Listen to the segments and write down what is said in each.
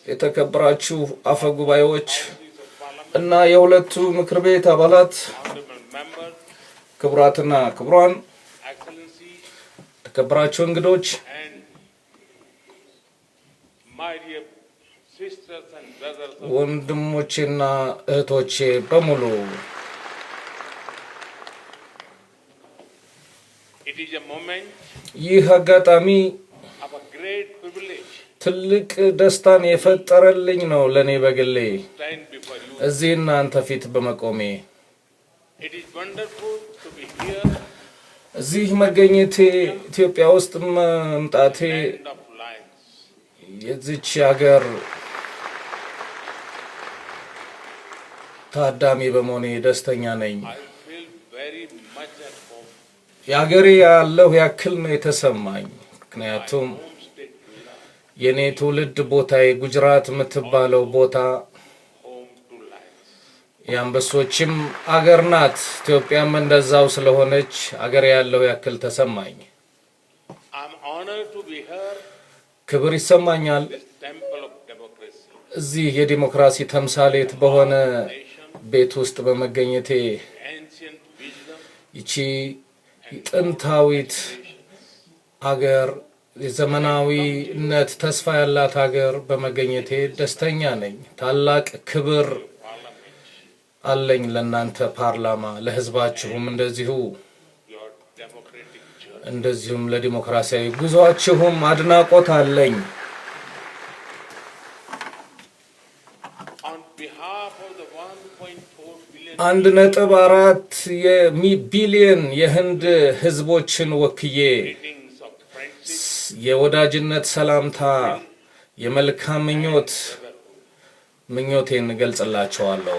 የተከበራችሁ አፈጉባኤዎች እና የሁለቱ ምክር ቤት አባላት ክቡራትና ክቡራን የተከበራችሁ እንግዶች ወንድሞቼና እህቶቼ በሙሉ ይህ አጋጣሚ ትልቅ ደስታን የፈጠረልኝ ነው ለኔ በግሌ እዚህ እናንተ ፊት በመቆሜ እዚህ መገኘቴ ኢትዮጵያ ውስጥ መምጣቴ የዚች ሀገር ታዳሚ በመሆኔ ደስተኛ ነኝ የሀገሬ ያለው ያክል ነው የተሰማኝ ምክንያቱም የኔ ትውልድ ቦታዬ ጉጅራት የምትባለው ቦታ የአንበሶችም አገር ናት ኢትዮጵያም እንደዛው ስለሆነች አገሬ ያለው ያክል ተሰማኝ ክብር ይሰማኛል እዚህ የዲሞክራሲ ተምሳሌት በሆነ ቤት ውስጥ በመገኘቴ ይቺ ጥንታዊት አገር የዘመናዊነት ተስፋ ያላት ሀገር በመገኘቴ ደስተኛ ነኝ ታላቅ ክብር አለኝ ለናንተ ፓርላማ ለህዝባችሁም እንደዚሁም ለዲሞክራሲያዊ ጉዟችሁም አድናቆት አለኝ አንድ ነጥብ 4 ቢሊዮን የህንድ ህዝቦችን ወክዬ የወዳጅነት ሰላምታ የመልካም ምኞቴን ገልጽላችኋለሁ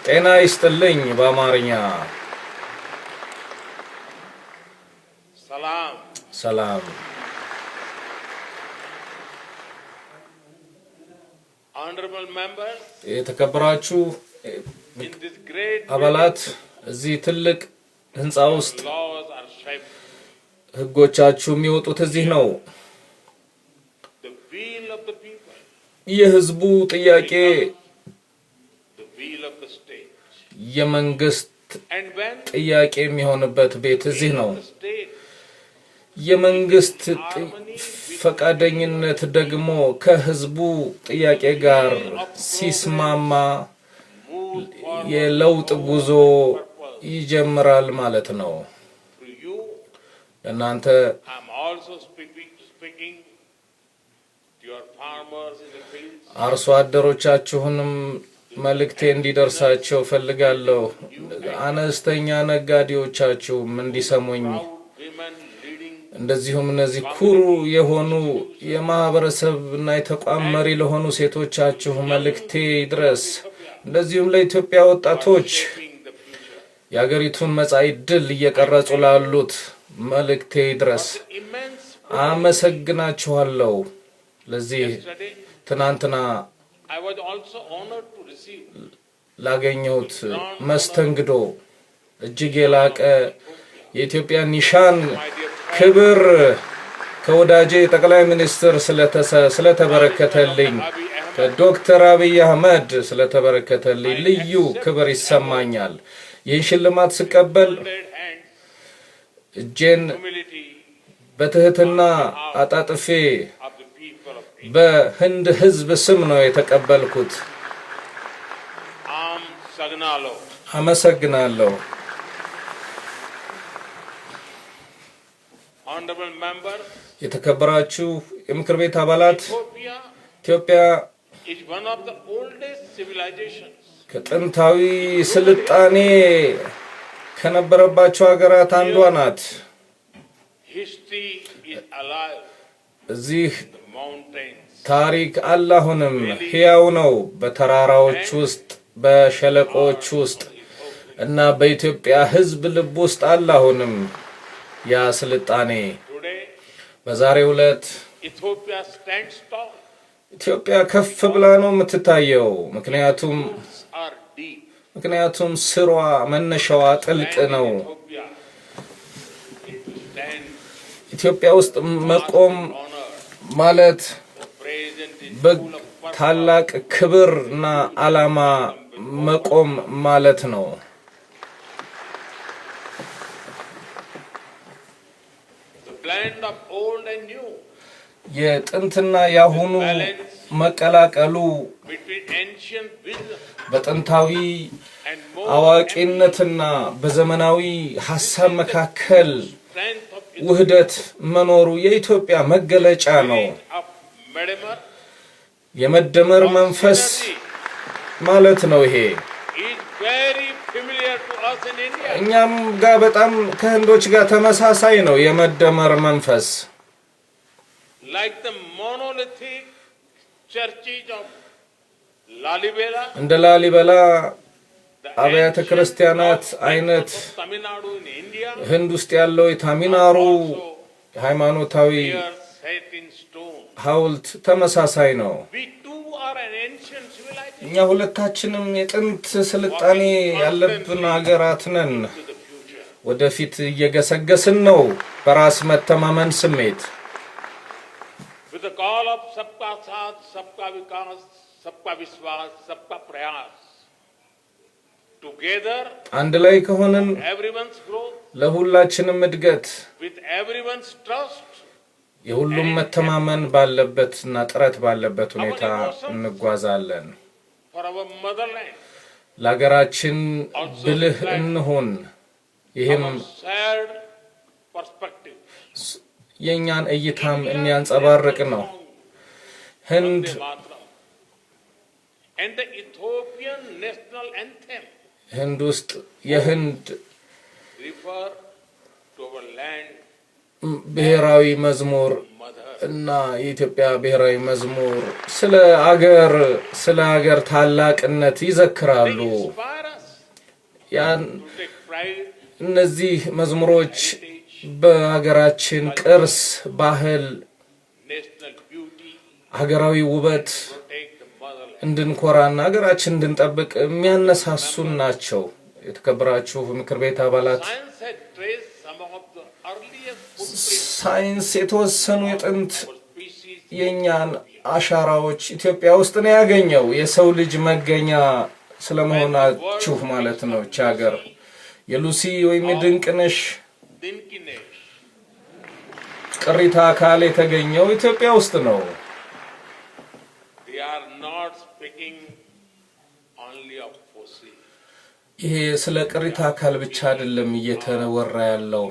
ጤና ይስጥልኝ በአማርኛ ሰላም የተከበራችሁ አባላት እዚህ ትልቅ ህንጻ ውስጥ ህጎቻችሁ የሚወጡት እዚህ ነው የህዝቡ ጥያቄ የመንግስት ጥያቄ የሚሆንበት ቤት እዚህ ነው የመንግስት ፈቃደኝነት ደግሞ ከህዝቡ ጥያቄ ጋር ሲስማማ የለውጥ ጉዞ ይጀምራል ማለት ነው እናንተ አርሶ አደሮቻችሁንም መልእክቴ እንዲደርሳቸው ፈልጋለሁ አነስተኛ ነጋዴዎቻችሁም እንዲሰሙኝ እንደዚሁም እነዚህ ኩሩ የሆኑ የማህበረሰብና የተቋም መሪ ለሆኑ ሴቶቻችሁ መልእክቴ ይድረስ እንደዚሁም ለኢትዮጵያ ወጣቶች የሀገሪቱን መጻኢ ዕድል እየቀረጹ ላሉት መልእክቴ ይድረስ አመሰግናችኋለሁ ለዚህ ትናንትና ላገኘሁት መስተንግዶ እጅግ የላቀ የኢትዮጵያ ኒሻን ክብር ከወዳጄ ጠቅላይ ሚኒስትር ስለተበረከተልኝ ከዶክተር አብይ አህመድ ስለተበረከተልኝ ልዩ ክብር ይሰማኛል ይህን ሽልማት ስቀበል እጄን በትህትና አጣጥፌ በህንድ ህዝብ ስም ነው የተቀበልኩት አመሰግናለሁ የተከበራችሁ የምክር ቤት አባላት ኢትዮጵያ ከጥንታዊ ስልጣኔ ከነበረባቸው ሀገራት አንዷ ናት እዚህ ታሪክ አላሁንም ሕያው ነው በተራራዎች ውስጥ በሸለቆዎች ውስጥ እና በኢትዮጵያ ህዝብ ልብ ውስጥ አላሁንም ያ ስልጣኔ በዛሬው ዕለት ኢትዮጵያ ከፍ ብላ ነው የምትታየው ምክንያቱም ስሯ መነሻዋ ጥልቅ ነው ኢትዮጵያ ውስጥ መቆም ማለት በታላቅ ክብርና ዓላማ መቆም ማለት ነው። የጥንትና ያሁኑ መቀላቀሉ በጥንታዊ አዋቂነትና በዘመናዊ ሐሳብ መካከል ውህደት መኖሩ የኢትዮጵያ መገለጫ ነው። የመደመር መንፈስ ማለት ነው። ይሄ እኛም ጋር በጣም ከህንዶች ጋር ተመሳሳይ ነው። የመደመር መንፈስ እንደ ላሊበላ አብያተ ክርስቲያናት አይነት ህንድ ውስጥ ያለው የታሚናሩ ሃይማኖታዊ ሐውልት ተመሳሳይ ነው። እኛ ሁለታችንም የጥንት ስልጣኔ ያለብን ሀገራት ነን። ወደፊት እየገሰገስን ነው በራስ መተማመን ስሜት። አንድ ላይ ከሆነን ለሁላችንም እድገት የሁሉም መተማመን ባለበትና ጥረት ባለበት ሁኔታ እንጓዛለን። ለሀገራችን ብልህ እንሆን። ይህም የእኛን እይታም የሚያንጸባርቅ ነው። ህንድ ውስጥ የህንድ ብሔራዊ መዝሙር እና የኢትዮጵያ ብሔራዊ መዝሙር ስለ ሀገር ታላቅነት ይዘክራሉ። እነዚህ መዝሙሮች በሀገራችን ቅርስ፣ ባህል፣ ሀገራዊ ውበት እንድንኮራና ሀገራችን እንድንጠብቅ የሚያነሳሱን ናቸው። የተከበራችሁ ምክር ቤት አባላት፣ ሳይንስ የተወሰኑ የጥንት የኛን አሻራዎች ኢትዮጵያ ውስጥ ነው ያገኘው። የሰው ልጅ መገኛ ስለመሆናችሁ ማለት ነው። እቺ ሀገር የሉሲ ወይም የድንቅነሽ ቅሪተ አካል የተገኘው ኢትዮጵያ ውስጥ ነው። ይሄ ስለ ቅሪተ አካል ብቻ አይደለም እየተወራ ያለው፣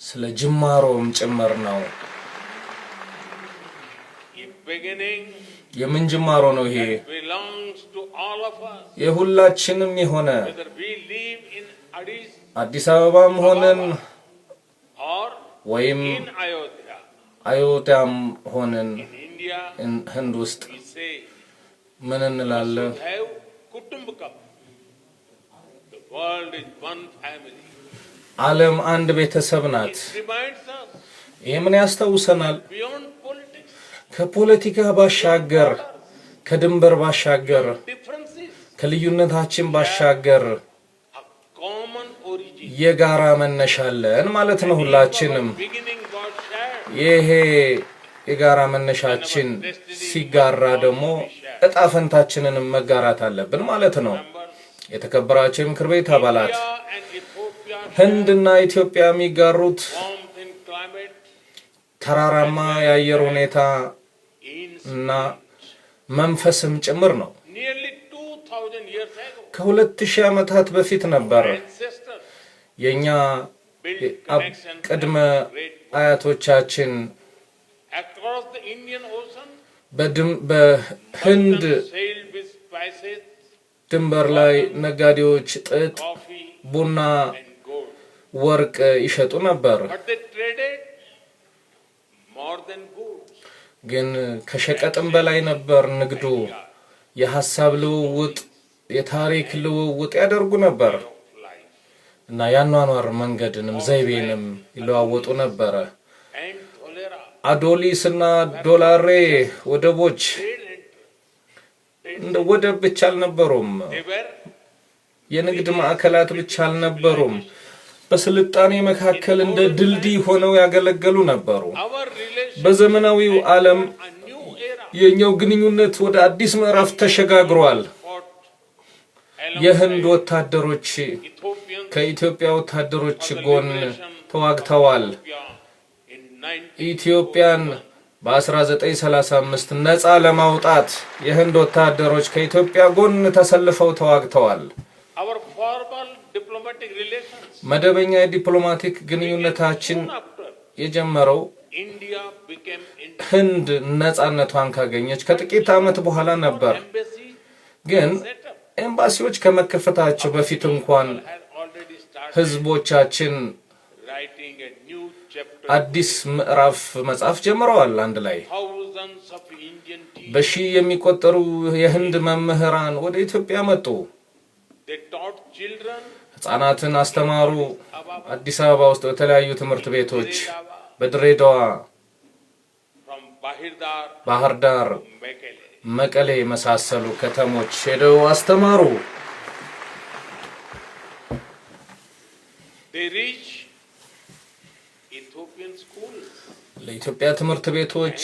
ስለ ጅማሮም ጭምር ነው። የምን ጅማሮ ነው ይሄ? የሁላችንም የሆነ አዲስ አበባም ሆነን ወይም አዮታም ሆነን ህንድ ውስጥ ምን እንላለን? ዓለም አንድ ቤተሰብ ናት። ይሄ ምን ያስታውሰናል? ከፖለቲካ ባሻገር፣ ከድንበር ባሻገር፣ ከልዩነታችን ባሻገር የጋራ መነሻለን ማለት ነው ሁላችንም። ይሄ የጋራ መነሻችን ሲጋራ ደግሞ እጣ ፈንታችንንም መጋራት አለብን ማለት ነው። የተከበራችሁ ምክር ቤት አባላት፣ ህንድና ኢትዮጵያ የሚጋሩት ተራራማ የአየር ሁኔታ እና መንፈስም ጭምር ነው። ከ2000 ዓመታት በፊት ነበር የኛ ቅድመ አያቶቻችን በህንድ ድንበር ላይ ነጋዴዎች ጥጥ፣ ቡና፣ ወርቅ ይሸጡ ነበር። ግን ከሸቀጥም በላይ ነበር ንግዱ። የሐሳብ ልውውጥ፣ የታሪክ ልውውጥ ያደርጉ ነበር እና ያኗኗር መንገድንም ዘይቤንም ይለዋወጡ ነበር። አዶሊስ እና ዶላሬ ወደቦች እንደ ወደብ ብቻ አልነበሩም፣ የንግድ ማዕከላት ብቻ አልነበሩም። በስልጣኔ መካከል እንደ ድልድይ ሆነው ያገለገሉ ነበሩ። በዘመናዊው ዓለም የኛው ግንኙነት ወደ አዲስ ምዕራፍ ተሸጋግሯል። የህንድ ወታደሮች ከኢትዮጵያ ወታደሮች ጎን ተዋግተዋል። ኢትዮጵያን በ1935 ነፃ ለማውጣት የህንድ ወታደሮች ከኢትዮጵያ ጎን ተሰልፈው ተዋግተዋል። መደበኛ የዲፕሎማቲክ ግንኙነታችን የጀመረው ህንድ ነፃነቷን ካገኘች ከጥቂት ዓመት በኋላ ነበር። ግን ኤምባሲዎች ከመከፈታቸው በፊት እንኳን ህዝቦቻችን አዲስ ምዕራፍ መጻፍ ጀምረዋል። አንድ ላይ በሺህ የሚቆጠሩ የህንድ መምህራን ወደ ኢትዮጵያ መጡ። ህፃናትን አስተማሩ። አዲስ አበባ ውስጥ በተለያዩ ትምህርት ቤቶች፣ በድሬዳዋ፣ ባህር ዳር፣ መቀሌ የመሳሰሉ ከተሞች ሄደው አስተማሩ። ለኢትዮጵያ ትምህርት ቤቶች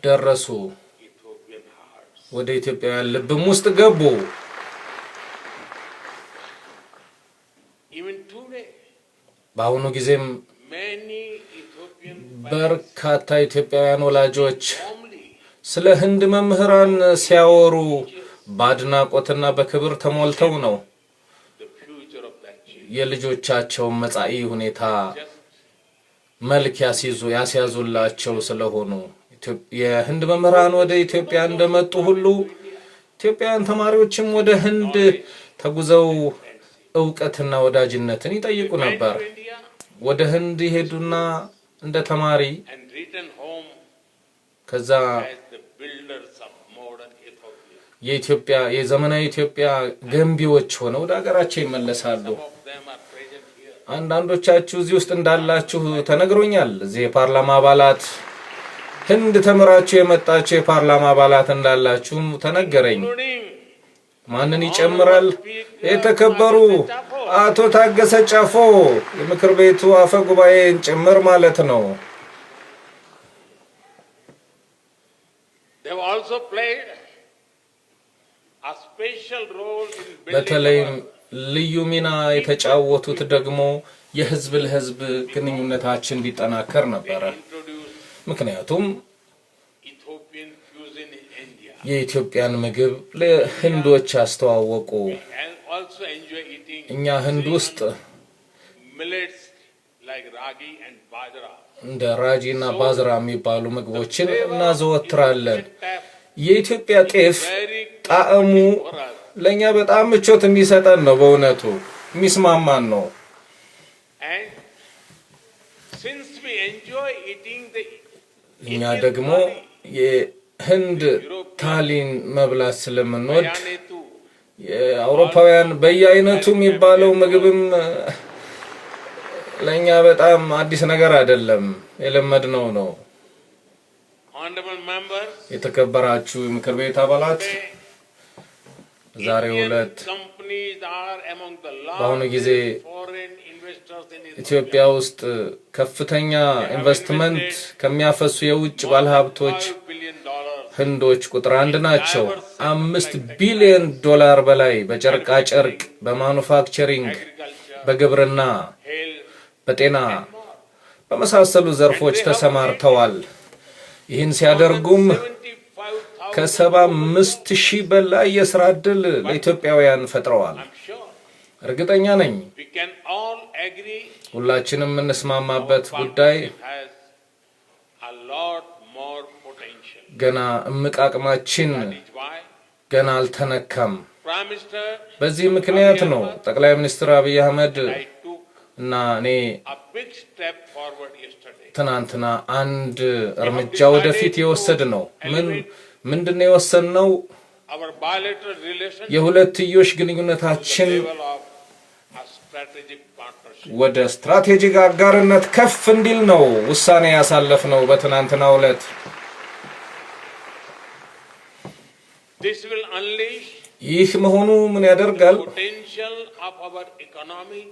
ደረሱ። ወደ ኢትዮጵያውያን ልብም ውስጥ ገቡ። በአሁኑ ጊዜም በርካታ ኢትዮጵያውያን ወላጆች ስለ ህንድ መምህራን ሲያወሩ በአድናቆትና በክብር ተሞልተው ነው። የልጆቻቸው መጻኢ ሁኔታ መልክ ያስያዙላቸው ስለሆኑ የህንድ መምህራን ወደ ኢትዮጵያ እንደመጡ ሁሉ ኢትዮጵያውያን ተማሪዎችም ወደ ህንድ ተጉዘው ዕውቀትና ወዳጅነትን ይጠይቁ ነበር። ወደ ህንድ ይሄዱና እንደ ተማሪ ከዛ የኢትዮጵያ የዘመናዊ ኢትዮጵያ ገንቢዎች ሆነው ወደ ሀገራቸው ይመለሳሉ። አንዳንዶቻችሁ እዚህ ውስጥ እንዳላችሁ ተነግሮኛል። እዚህ የፓርላማ አባላት ህንድ ተመራችሁ የመጣችሁ የፓርላማ አባላት እንዳላችሁ ተነገረኝ። ማንን ይጨምራል? የተከበሩ አቶ ታገሰ ጫፎ የምክር ቤቱ አፈ ጉባኤን ጭምር ማለት ነው። በተለይም ልዩ ሚና የተጫወቱት ደግሞ የህዝብ ለህዝብ ግንኙነታችን እንዲጠናከር ነበረ። ምክንያቱም የኢትዮጵያን ምግብ ለህንዶች አስተዋወቁ። እኛ ህንድ ውስጥ እንደ ራጂና ባዝራ የሚባሉ ምግቦችን እናዘወትራለን። የኢትዮጵያ ጤፍ ጣዕሙ ለኛ በጣም ምቾት የሚሰጠን ነው። በእውነቱ የሚስማማን ነው። እኛ ደግሞ የህንድ ታሊን መብላት ስለምንወድ የአውሮፓውያን በየአይነቱ የሚባለው ምግብም ለኛ በጣም አዲስ ነገር አይደለም፣ የለመድነው ነው። የተከበራችሁ የምክር ቤት አባላት ዛሬው ዕለት በአሁኑ ጊዜ ኢትዮጵያ ውስጥ ከፍተኛ ኢንቨስትመንት ከሚያፈሱ የውጭ ባለሀብቶች ህንዶች ቁጥር 1 ናቸው። $5 ቢሊዮን በላይ በጨርቃ ጨርቅ፣ በማኑፋክቸሪንግ፣ በግብርና፣ በጤና በመሳሰሉ ዘርፎች ተሰማርተዋል። ይህን ሲያደርጉም ከ75,000 በላይ የሥራ ዕድል ለኢትዮጵያውያን ፈጥረዋል። እርግጠኛ ነኝ ሁላችንም የምንስማማበት ጉዳይ ገና እምቅ አቅማችን ገና አልተነካም። በዚህ ምክንያት ነው ጠቅላይ ሚኒስትር አብይ አህመድ እና እኔ ትናንትና አንድ እርምጃ ወደፊት የወሰድነው ምንድነው የወሰንነው? የሁለትዮሽ ግንኙነታችን ወደ ስትራቴጂክ አጋርነት ከፍ እንዲል ነው ውሳኔ ያሳለፍነው በትናንትናው ዕለት። ይህ መሆኑ ምን ያደርጋል?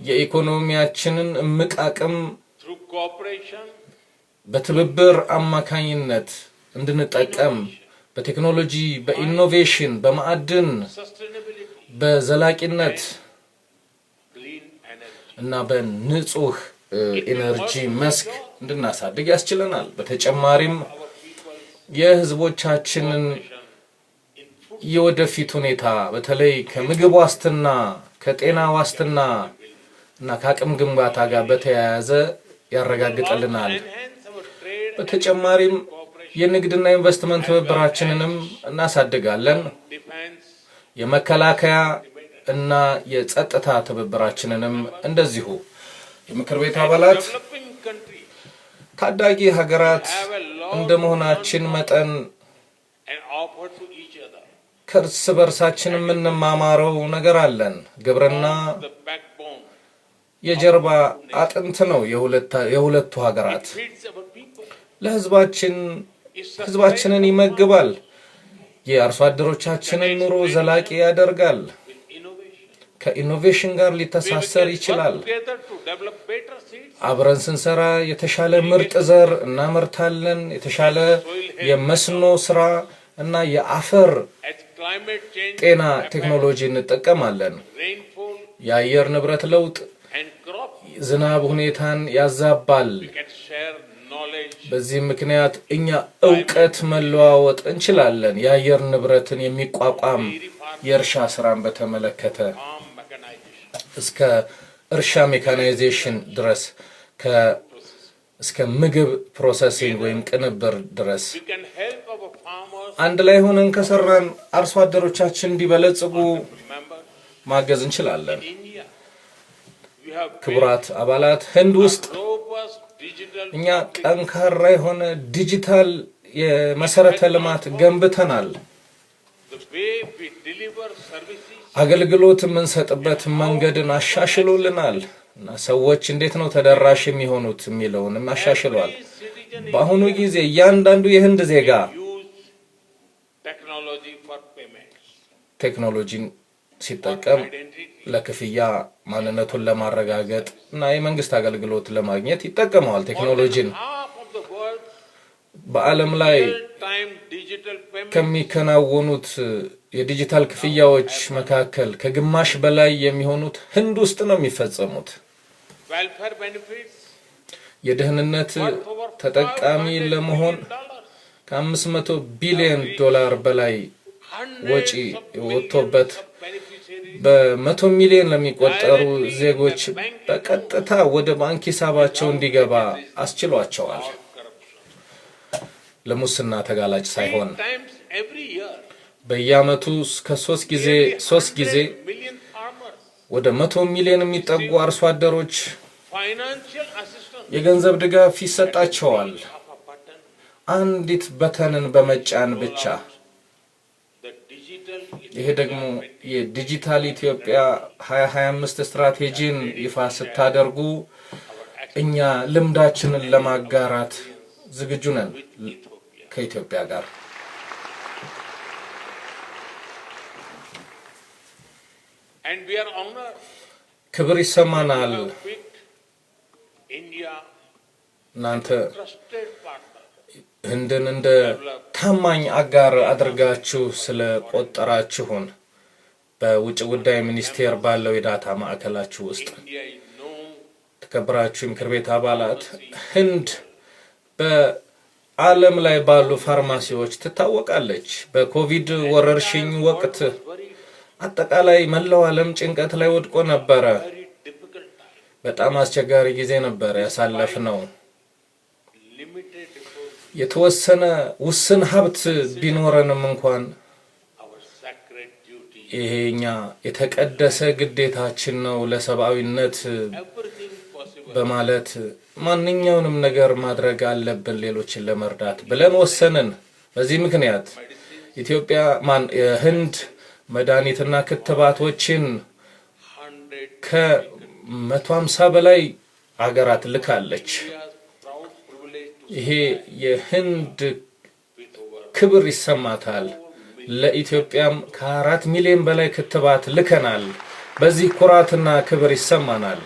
የኢኮኖሚያችንን እምቅ አቅም በትብብር አማካኝነት እንድንጠቀም በቴክኖሎጂ፣ በኢኖቬሽን፣ በማዕድን፣ በዘላቂነት እና በንጹህ ኢነርጂ መስክ እንድናሳድግ ያስችለናል። በተጨማሪም የህዝቦቻችንን የወደፊት ሁኔታ በተለይ ከምግብ ዋስትና፣ ከጤና ዋስትና እና ከአቅም ግንባታ ጋር በተያያዘ ያረጋግጥልናል። በተጨማሪም የንግድና ኢንቨስትመንት ትብብራችንንም እናሳድጋለን። የመከላከያ እና የጸጥታ ትብብራችንንም እንደዚሁ። የምክር ቤት አባላት ታዳጊ ሀገራት እንደመሆናችን መጠን ከእርስ በርሳችን የምንማማረው ነገር አለን። ግብርና የጀርባ አጥንት ነው የሁለቱ ሀገራት። ህዝባችንን ይመግባል። የአርሶ አደሮቻችንን ኑሮ ዘላቂ ያደርጋል። ከኢኖቬሽን ጋር ሊተሳሰር ይችላል። አብረን ስንሰራ የተሻለ ምርጥ ዘር እናመርታለን። የተሻለ የመስኖ ስራ እና የአፈር ጤና ቴክኖሎጂ እንጠቀማለን። የአየር ንብረት ለውጥ ዝናብ ሁኔታን ያዛባል። በዚህ ምክንያት እኛ ዕውቀት መለዋወጥ እንችላለን። የአየር ንብረትን የሚቋቋም የእርሻ ስራን በተመለከተ እስከ እርሻ ሜካናይዜሽን ድረስ እስከ ምግብ ፕሮሰሲንግ ወይም ቅንብር ድረስ አንድ ላይ ሆነን ከሰራን አርሶ አደሮቻችን እንዲበለጽጉ ማገዝ እንችላለን። ክቡራት አባላት፣ ህንድ ውስጥ እኛ ጠንካራ የሆነ ዲጂታል የመሰረተ ልማት ገንብተናል። አገልግሎት የምንሰጥበት መንገድን አሻሽሎልናል እና ሰዎች እንዴት ነው ተደራሽ የሚሆኑት የሚለውንም አሻሽሏል። በአሁኑ ጊዜ እያንዳንዱ የህንድ ዜጋ ቴክኖሎጂን ሲጠቀም ለክፍያ ማንነቱን ለማረጋገጥ እና የመንግስት አገልግሎት ለማግኘት ይጠቀመዋል ቴክኖሎጂን። በዓለም ላይ ከሚከናወኑት የዲጂታል ክፍያዎች መካከል ከግማሽ በላይ የሚሆኑት ህንድ ውስጥ ነው የሚፈጸሙት። የደህንነት ተጠቃሚ ለመሆን ከ500 ቢሊዮን ዶላር በላይ ወጪ ወጥቶበት በ100 ሚሊዮን ለሚቆጠሩ ዜጎች በቀጥታ ወደ ባንክ ሂሳባቸው እንዲገባ አስችሏቸዋል። ለሙስና ተጋላጭ ሳይሆን በየዓመቱ ከ3 ጊዜ ወደ 100 ሚሊዮን የሚጠጉ አርሶ አደሮች የገንዘብ ድጋፍ ይሰጣቸዋል። አንዲት በተንን በመጫን ብቻ። ይሄ ደግሞ የዲጂታል ኢትዮጵያ 2025 ስትራቴጂን ይፋ ስታደርጉ እኛ ልምዳችንን ለማጋራት ዝግጁ ነን ከኢትዮጵያ ጋር። ክብር ይሰማናል። እናንተ ህንድን እንደ ታማኝ አጋር አድርጋችሁ ስለቆጠራችሁን በውጭ ጉዳይ ሚኒስቴር ባለው የዳታ ማዕከላችሁ ውስጥ ተከብራችሁ ምክር ቤት አባላት፣ ህንድ በዓለም ላይ ባሉ ፋርማሲዎች ትታወቃለች። በኮቪድ ወረርሽኝ ወቅት አጠቃላይ መላው ዓለም ጭንቀት ላይ ወድቆ ነበረ። በጣም አስቸጋሪ ጊዜ ነበር ያሳለፍነው። የተወሰነ ውስን ሀብት ቢኖረንም እንኳን ይሄኛ የተቀደሰ ግዴታችን ነው ለሰብአዊነት በማለት ማንኛውንም ነገር ማድረግ አለብን ሌሎችን ለመርዳት ብለን ወሰንን። በዚህ ምክንያት ህንድ መድኃኒትና ክትባቶችን ከ150 በላይ አገራት ልካለች። ይሄ የህንድ ክብር ይሰማታል። ለኢትዮጵያም ከ4 ሚሊዮን በላይ ክትባት ልከናል። በዚህ ኩራትና ክብር ይሰማናል።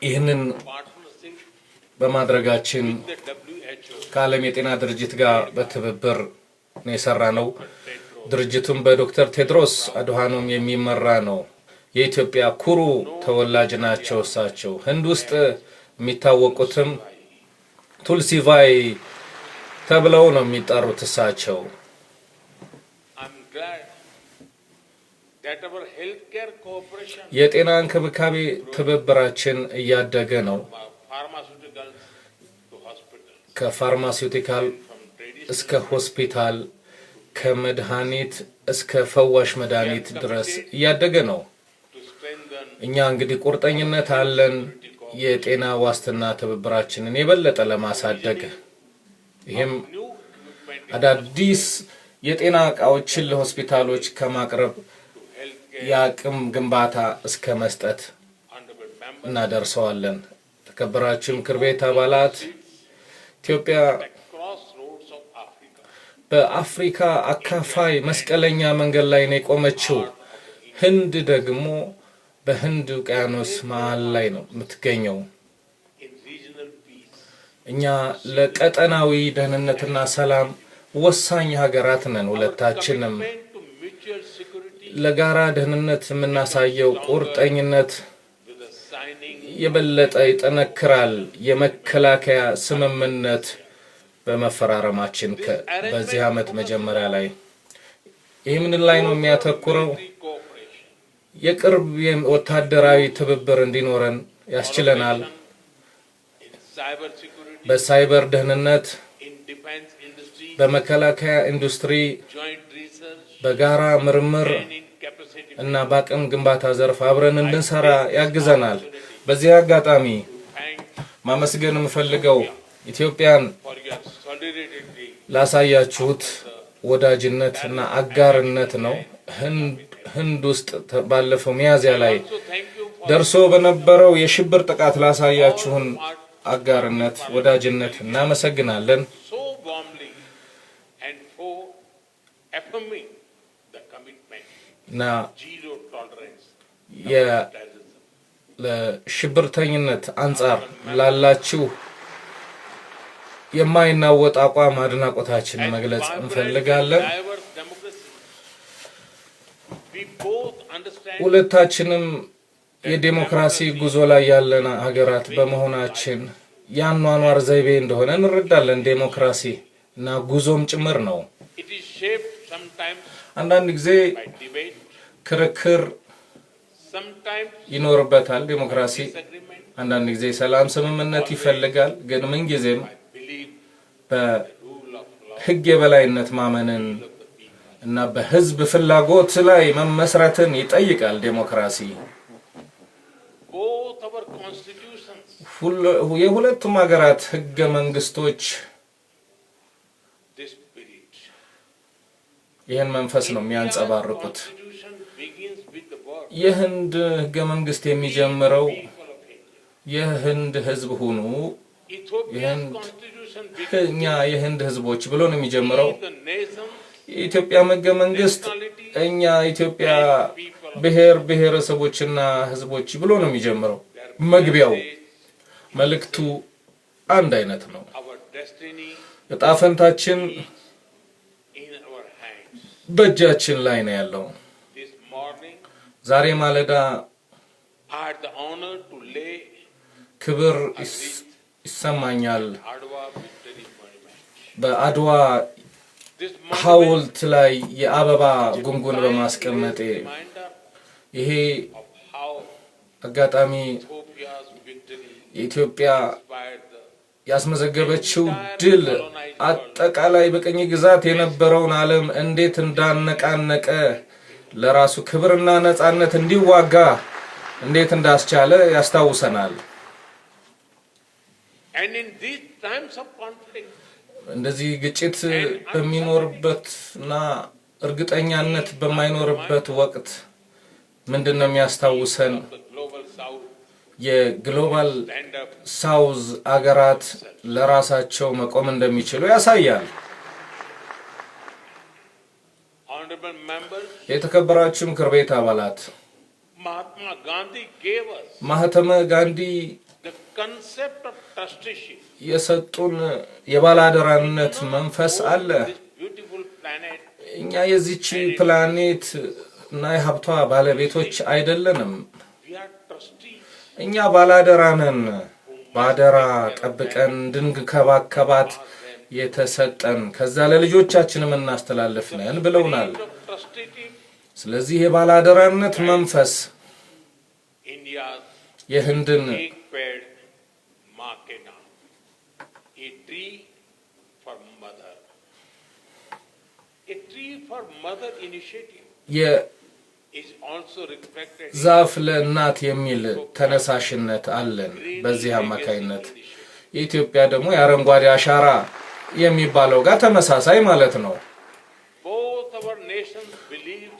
ይህንን በማድረጋችን ከዓለም የጤና ድርጅት ጋር በትብብር ነው የሰራነው። ድርጅቱም በዶክተር ቴድሮስ አድሃኖም የሚመራ ነው። የኢትዮጵያ ኩሩ ተወላጅ ናቸው። እሳቸው ህንድ ውስጥ የሚታወቁትም ቱልሲቫይ ተብለው ነው የሚጠሩት። እሳቸው የጤና እንክብካቤ ትብብራችን እያደገ ነው። ከፋርማሲውቲካል እስከ ሆስፒታል፣ ከመድኃኒት እስከ ፈዋሽ መድኃኒት ድረስ እያደገ ነው። እኛ እንግዲህ ቁርጠኝነት አለን የጤና ዋስትና ትብብራችንን የበለጠ ለማሳደግ። ይሄም አዳዲስ የጤና ዕቃዎችን ለሆስፒታሎች ከማቅረብ የአቅም ግንባታ እስከ መስጠት እናደርሰዋለን። ተከበራችሁ ምክር ቤት አባላት፣ ኢትዮጵያ በአፍሪካ አካፋይ መስቀለኛ መንገድ ላይ ነው የቆመችው። ህንድ ደግሞ በህንድ ውቅያኖስ መሃል ላይ ነው የምትገኘው። እኛ ለቀጠናዊ ደህንነትና ሰላም ወሳኝ ሀገራት ነን። ሁለታችንም ለጋራ ደህንነት የምናሳየው ቁርጠኝነት የበለጠ ይጠነክራል። የመከላከያ ስምምነት በመፈራረማችን በዚህ ዓመት መጀመሪያ ላይ ይህ ምን ላይ ነው የሚያተኩረው? የቅርብ ወታደራዊ ትብብር እንዲኖረን ያስችለናል። በሳይበር ደህንነት፣ በመከላከያ ኢንዱስትሪ በጋራ ምርምር እና በአቅም ግንባታ ዘርፍ አብረን እንድንሰራ ያግዘናል። በዚህ አጋጣሚ ማመስገን የምፈልገው ኢትዮጵያን ላሳያችሁት ወዳጅነት እና አጋርነት ነው። ህንድ ውስጥ ባለፈው ሚያዝያ ላይ ደርሶ በነበረው የሽብር ጥቃት ላሳያችሁን አጋርነት፣ ወዳጅነት እናመሰግናለን። እና ለሽብርተኝነት አንጻር ላላችሁ የማይናወጥ አቋም አድናቆታችንን መግለጽ እንፈልጋለን። ሁለታችንም የዲሞክራሲ ጉዞ ላይ ያለን ሀገራት በመሆናችን ያኗኗር ዘይቤ እንደሆነ እንረዳለን። ዲሞክራሲ እና ጉዞም ጭምር ነው። አንዳንድ ጊዜ ክርክር ይኖርበታል። ዲሞክራሲ አንዳንድ ጊዜ ሰላም፣ ስምምነት ይፈልጋል። ግን ምን ጊዜም በህግ የበላይነት ማመንን እና በህዝብ ፍላጎት ላይ መመስረትን ይጠይቃል። ዲሞክራሲ የሁለቱም ሀገራት ህገ መንግስቶች ይህን መንፈስ ነው የሚያንጸባርቁት። የህንድ ህገ መንግስት የሚጀምረው የህንድ ህዝብ ሁኑ፣ እኛ የህንድ ህዝቦች ብሎ ነው የሚጀምረው። የኢትዮጵያ ህገ መንግስት እኛ ኢትዮጵያ ብሔር ብሔረሰቦችና ህዝቦች ብሎ ነው የሚጀምረው። መግቢያው መልእክቱ አንድ አይነት ነው። ዕጣ ፈንታችን በእጃችን ላይ ነው ያለው። ዛሬ ማለዳ ክብር ይሰማኛል በአድዋ ሐውልት ላይ የአበባ ጉንጉን በማስቀመጤ። ይሄ አጋጣሚ የኢትዮጵያ ያስመዘገበችው ድል አጠቃላይ በቅኝ ግዛት የነበረውን ዓለም እንዴት እንዳነቃነቀ፣ ለራሱ ክብርና ነጻነት እንዲዋጋ እንዴት እንዳስቻለ ያስታውሰናል። እንደዚህ ግጭት በሚኖርበትና እርግጠኛነት በማይኖርበት ወቅት ምንድነው የሚያስታውሰን? የግሎባል ሳውዝ አገራት ለራሳቸው መቆም እንደሚችሉ ያሳያል። የተከበራችሁ ምክር ቤት አባላት ማህተመ ጋንዲ የሰጡን የባላደራነት መንፈስ አለ። እኛ የዚች ፕላኔት እና የሀብቷ ባለቤቶች አይደለንም። እኛ ባላደራ ነን። ባደራ ጠብቀን እንድንከባከባት የተሰጠን ከዛ ለልጆቻችንም እናስተላልፍ ነን ብለውናል። ስለዚህ የባላደራነት መንፈስ የህንድን የዛፍ ለእናት የሚል ተነሳሽነት አለን። በዚህ አማካይነት የኢትዮጵያ ደግሞ የአረንጓዴ አሻራ የሚባለው ጋር ተመሳሳይ ማለት ነው።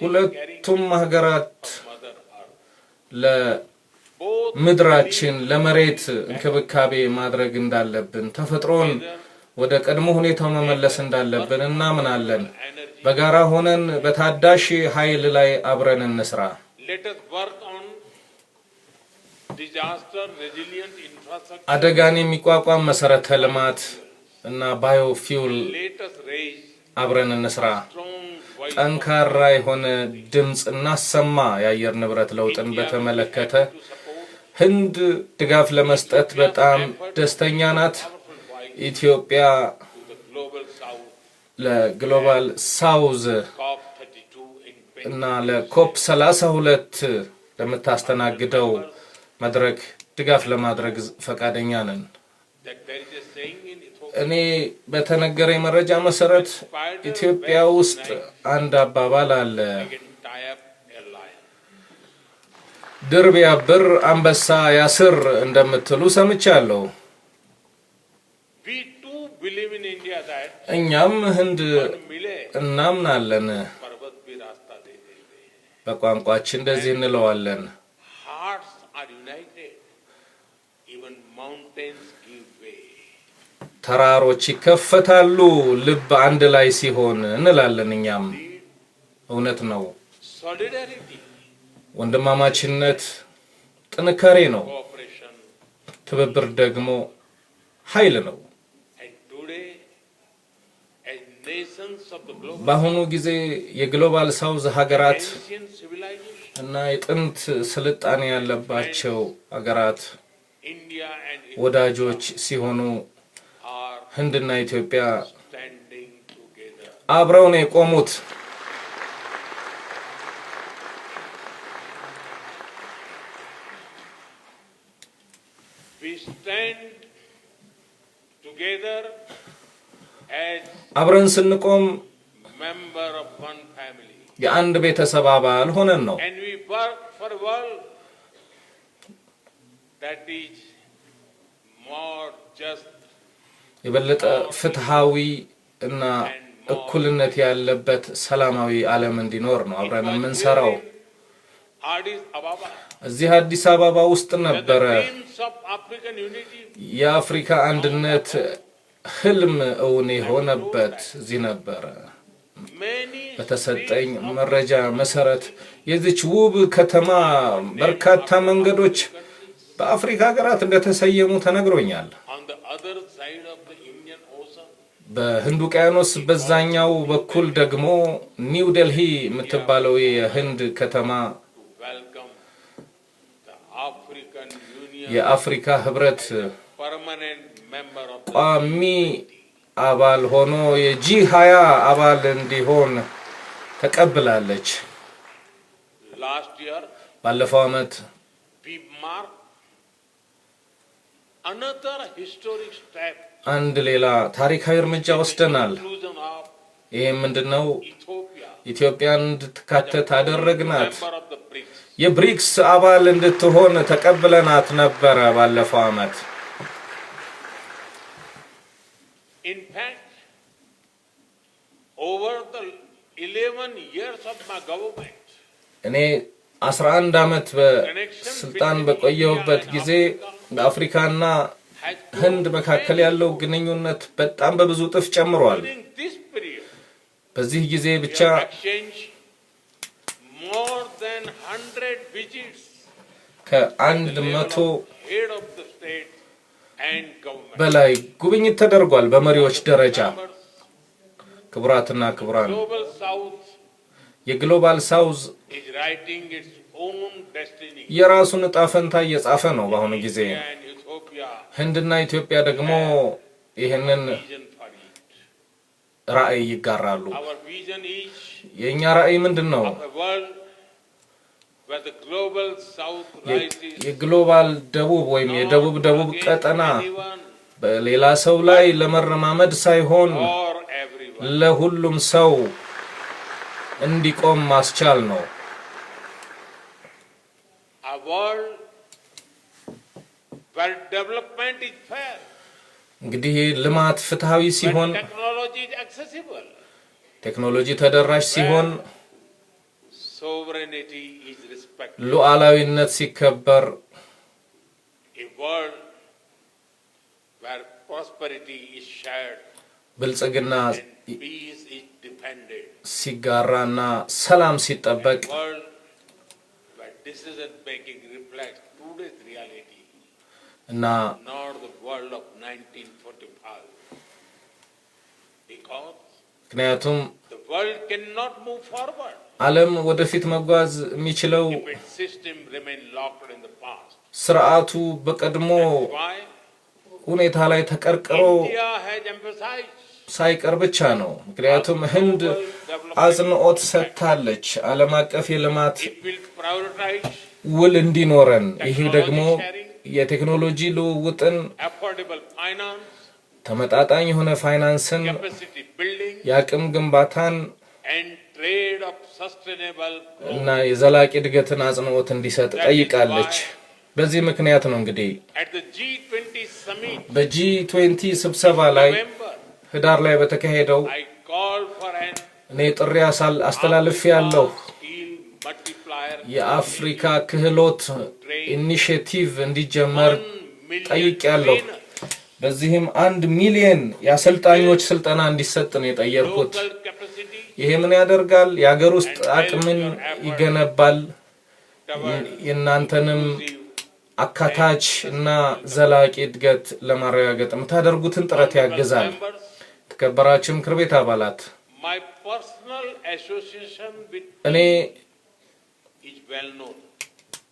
ሁለቱም ሀገራት ለምድራችን ለመሬት እንክብካቤ ማድረግ እንዳለብን፣ ተፈጥሮን ወደ ቀድሞ ሁኔታው መመለስ እንዳለብን እናምናለን። በጋራ ሆነን በታዳሽ ኃይል ላይ አብረን እንስራ። አደጋን የሚቋቋም መሰረተ ልማት እና ባዮፊውል አብረን እንስራ። ጠንካራ የሆነ ድምጽ እናሰማ። የአየር ንብረት ለውጥን በተመለከተ ህንድ ድጋፍ ለመስጠት በጣም ደስተኛ ናት። ኢትዮጵያ ለግሎባል ሳውዝ እና ለኮፕ 32 ለምታስተናግደው መድረክ ድጋፍ ለማድረግ ፈቃደኛ ነን። እኔ በተነገረኝ መረጃ መሰረት ኢትዮጵያ ውስጥ አንድ አባባል አለ። ድር ቢያብር አንበሳ ያስር እንደምትሉ ሰምቻለሁ። እኛም ህንድ እናምናለን። በቋንቋችን እንደዚህ እንለዋለን፣ ተራሮች ይከፈታሉ ልብ አንድ ላይ ሲሆን እንላለን። እኛም እውነት ነው። ወንድማማችነት ጥንካሬ ነው። ትብብር ደግሞ ኃይል ነው። በአሁኑ ጊዜ የግሎባል ሳውዝ ሀገራት እና የጥንት ስልጣኔ ያለባቸው ሀገራት ወዳጆች ሲሆኑ ህንድና ኢትዮጵያ አብረው ነው የቆሙት። አብረን ስንቆም የአንድ ቤተሰብ አባል ሆነን ነው። የበለጠ ፍትሃዊ እና እኩልነት ያለበት ሰላማዊ ዓለም እንዲኖር ነው አብረን የምንሰራው። እዚህ አዲስ አበባ ውስጥ ነበረ የአፍሪካ አንድነት ህልም እውን የሆነበት እዚህ ነበረ። በተሰጠኝ መረጃ መሰረት የዚች ውብ ከተማ በርካታ መንገዶች በአፍሪካ ሀገራት እንደተሰየሙ ተነግሮኛል። በህንድ ውቅያኖስ በዛኛው በኩል ደግሞ ኒው ዴልሂ የምትባለው የህንድ ከተማ የአፍሪካ ህብረት ቋሚ አባል ሆኖ የጂ20 አባል እንዲሆን ተቀብላለች። ባለፈው ዓመት አንድ ሌላ ታሪካዊ እርምጃ ወስደናል። ይሄ ምንድነው? ኢትዮጵያን እንድትካተት አደረግናት። የብሪክስ አባል እንድትሆን ተቀብለናት ነበረ ባለፈው ዓመት። In fact, over the 11 years of my government, እኔ 11 ዓመት በስልጣን በቆየሁበት ጊዜ በአፍሪካና ህንድ መካከል ያለው ግንኙነት በጣም በብዙ ጥፍ ጨምሯል። During this period, በዚህ ጊዜ ብቻ we have exchanged more than 100 visits ከ100 head of the state and government. በላይ ጉብኝት ተደርጓል በመሪዎች ደረጃ። ክቡራትና ክቡራን Global South የግሎባል ሳውዝ is writing its own destiny. የራሱን ዕጣ ፈንታ እየጻፈ ነው በአሁኑ ጊዜ። And Ethiopia ህንድና ኢትዮጵያ ደግሞ ይህንን vision for it. ራዕይ ይጋራሉ። Our vision is የኛ ራዕይ ምንድነው? of a world where the global South rises የግሎባል ደቡብ ወይም የደቡብ ደቡብ against ቀጠና anyone በሌላ ሰው ላይ ለመረማመድ ሳይሆን or everyone. ለሁሉም ሰው እንዲቆም ማስቻል ነው። A world where development is fair, እንግዲህ ልማት ፍትሃዊ ሲሆን፣ where technology is accessible, ቴክኖሎጂ ተደራሽ ሲሆን፣ sovereignty is respected. ሉዓላዊነት ሲከበር፣ A world where prosperity is shared ብልጽግና and peace is defended. ሲጋራና ሰላም ሲጠበቅ፣ A world where decision making reflects today's reality, እና not the world of 1945. Because ምክንያቱም the world cannot move forward ዓለም ወደፊት መጓዝ የሚችለው if its system remains locked in the past. ስርዓቱ በቀድሞ Why? ሁኔታ ላይ ተቀርቅሮ India has emphasized ሳይቀር ብቻ ነው። ምክንያቱም ህንድ አጽንኦት ሰጥታለች ዓለም አቀፍ የልማት it will prioritize ውል እንዲኖረን። ይህ ደግሞ የቴክኖሎጂ ልውውጥን፣ affordable finance, ተመጣጣኝ የሆነ ፋይናንስን፣ capacity building, የአቅም ግንባታን and trade of sustainable እና የዘላቂ እድገትን አጽንኦት እንዲሰጥ ጠይቃለች። በዚህ ምክንያት ነው እንግዲህ at the G20 summit በጂ20 ስብሰባ ላይ November. ህዳር ላይ በተካሄደው I call for an እኔ ጥሪ አስተላልፍ ያለው skill multiplier የአፍሪካ ክህሎት ኢኒሼቲቭ እንዲጀመር 1 million ጠይቄያለሁ። trainers, በዚህም 1 ሚሊዮን የአሰልጣኞች ስልጠና እንዲሰጥ ነው የጠየቅኩት። local capacity, ይሄ ምን ያደርጋል? የሀገር ውስጥ አቅምን ይገነባል። የእናንተንም አካታች እና ዘላቂ እድገት ለማረጋገጥ የምታደርጉትን ጥረት ያግዛል። members. የተከበራችሁ ምክር ቤት አባላት፣ My personal association with እኔ is well known.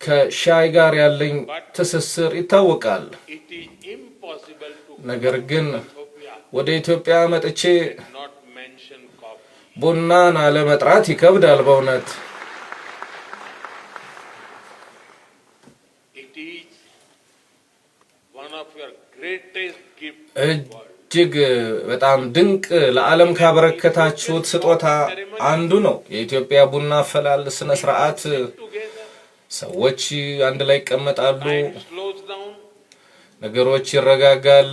ከሻይ ጋር ያለኝ ትስስር ይታወቃል። It is impossible to ነገር ግን Ethiopia ወደ ኢትዮጵያ መጥቼ not mention coffee. ቡናን አለመጥራት ይከብዳል በእውነት። It is one of your greatest gifts. እጅግ በጣም ድንቅ ለዓለም ካበረከታችሁት ስጦታ አንዱ ነው። የኢትዮጵያ ቡና አፈላል ስነ ስርዓት Together, ሰዎች አንድ ላይ ይቀመጣሉ፣ time slows down, ነገሮች ይረጋጋል፣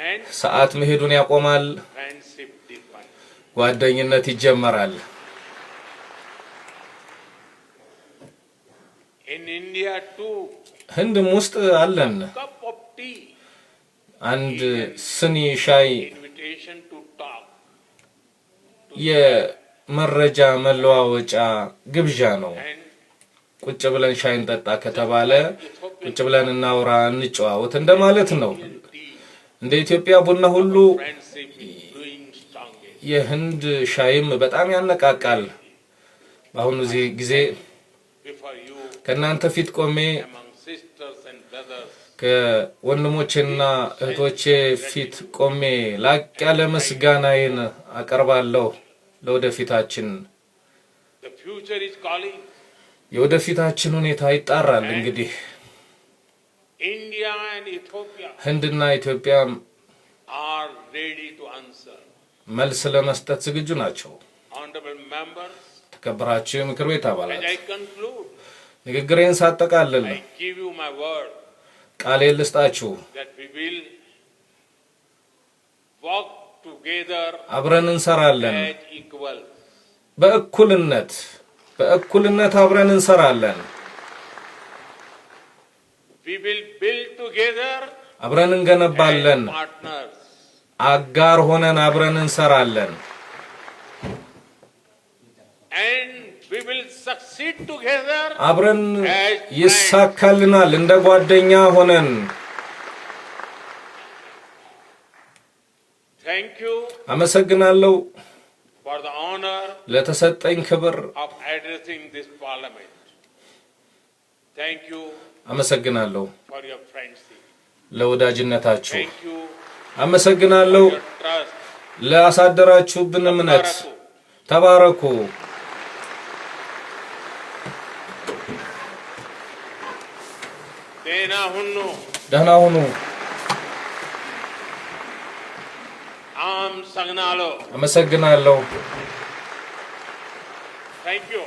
and ሰዓት መሄዱን ያቆማል፣ friendship deepens. ጓደኝነት ይጀመራል። In India too, ህንድም ውስጥ አለን cup of tea, አንድ ስኒ ሻይ invitation to talk, የመረጃ መለዋወጫ ግብዣ ነው። and ቁጭ ብለን ሻይ እንጠጣ ከተባለ ቁጭ ብለን እናውራ፣ እንጨዋወት እንደማለት ነው። tea, እንደ ኢትዮጵያ ቡና ሁሉ friendship is doing strongest. የህንድ ሻይም በጣም ያነቃቃል። በአሁኑ ጊዜ Before you, ከእናንተ ፊት ቆሜ among sisters and brothers, ከወንድሞቼና እህቶቼ ፊት ቆሜ ላቅ ያለ ምስጋናዬን አቀርባለሁ ለወደፊታችን። the future is calling. የወደፊታችን ሁኔታ ይጣራል። እንግዲህ India and Ethiopia ህንድና ኢትዮጵያ are ready to answer. መልስ ለመስጠት ዝግጁ ናቸው። Honorable members, ተከበራችሁ የምክር ቤት as አባላት፣ I conclude, ንግግሬን ሳጠቃልል I give you my word ቃሌን ልስጣችሁ። that we will walk together አብረን እንሰራለን። as equals. በእኩልነት አብረን እንሰራለን። We will build together አብረን እንገነባለን as partners. አጋር ሆነን አብረን እንሰራለን And we will succeed together አብረን as ይሳካልናል እንደ ጓደኛ ሆነን Thank you አመሰግናለሁ for the honor ለተሰጠኝ ክብር of addressing this parliament. Thank you አመሰግናለሁ for your friendship. ለወዳጅነታችሁ Thank you አመሰግናለሁ for your trust. ለአሳደራችሁብን እምነት ተባረኩ ደህና ሁኑ Sagnalo. አመሰግናለሁ Thank you.